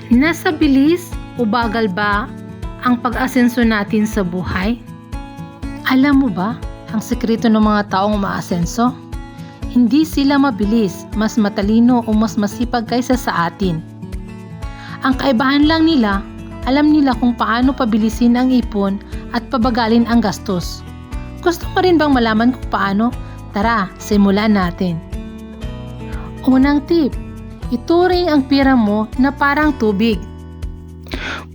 Nasa bilis o bagal ba ang pag-asenso natin sa buhay? Alam mo ba ang sekreto ng mga taong umaasenso? Hindi sila mabilis, mas matalino o mas masipag kaysa sa atin. Ang kaibahan lang nila, alam nila kung paano pabilisin ang ipon at pabagalin ang gastos. Gusto mo rin bang malaman kung paano? Tara, simulan natin. Unang tip, ituring ang pera mo na parang tubig.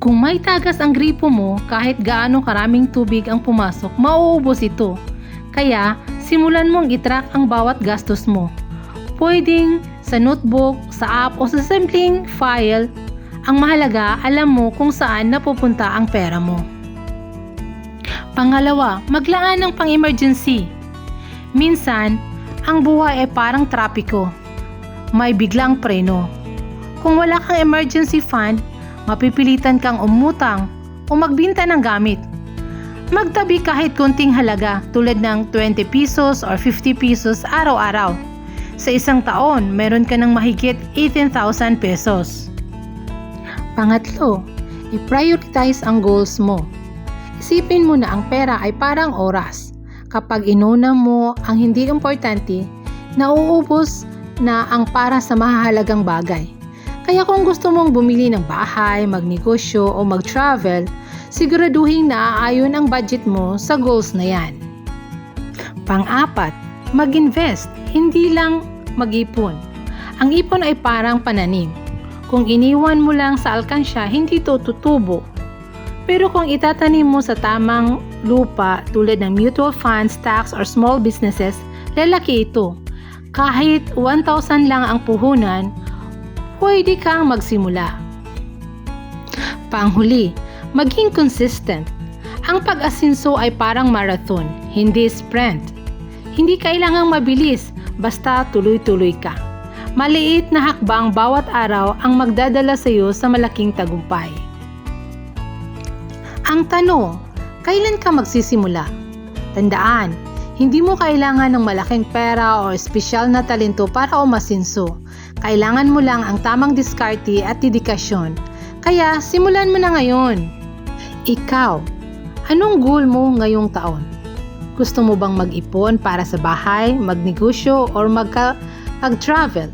Kung may tagas ang gripo mo, kahit gaano karaming tubig ang pumasok, mauubos ito. Kaya, simulan mong i-track ang bawat gastos mo. Pwedeng sa notebook, sa app o sa simpleng file. Ang mahalaga, alam mo kung saan napupunta ang pera mo. Pangalawa, maglaan ng pang-emergency. Minsan, ang buhay ay parang trapiko. May biglang preno. Kung wala kang emergency fund, mapipilitan kang umutang o magbinta ng gamit. Magtabi kahit konting halaga tulad ng 20 pesos or 50 pesos araw-araw. Sa isang taon, meron ka ng mahigit 18,000 pesos. Pangatlo, i-prioritize ang goals mo. Isipin mo na ang pera ay parang oras. Kapag inuna mo ang hindi importante, nauubos na ang para sa mahahalagang bagay. Kaya kung gusto mong bumili ng bahay, magnegosyo o mag-travel, siguraduhin na aayon ang budget mo sa goals na yan. Pang-apat, mag-invest, hindi lang mag-ipon. Ang ipon ay parang pananim. Kung iniwan mo lang sa alkansya, hindi ito tutubo. Pero kung itatanim mo sa tamang lupa tulad ng mutual funds, stocks, or small businesses, lalaki ito. Kahit 1,000 lang ang puhunan, pwede kang magsimula. Panghuli, maging consistent. Ang pag-asenso ay parang marathon, hindi sprint. Hindi kailangang mabilis, basta tuloy-tuloy ka. Maliit na hakbang bawat araw ang magdadala sa iyo sa malaking tagumpay. Ang tanong, kailan ka magsisimula? Tandaan, hindi mo kailangan ng malaking pera o espesyal na talento para umasenso. Kailangan mo lang ang tamang diskarte at dedikasyon. Kaya simulan mo na ngayon. Ikaw, anong goal mo ngayong taon? Gusto mo bang mag-ipon para sa bahay, magnegosyo, or mag-travel?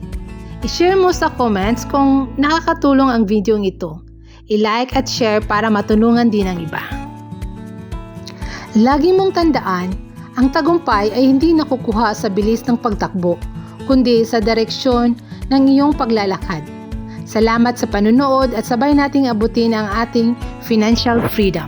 I-share mo sa comments kung nakakatulong ang video ito. I-like at share para matulungan din ang iba. Lagi mong tandaan, ang tagumpay ay hindi nakukuha sa bilis ng pagtakbo, kundi sa direksyon ng iyong paglalakad. Salamat sa panunood at sabay nating abutin ang ating financial freedom.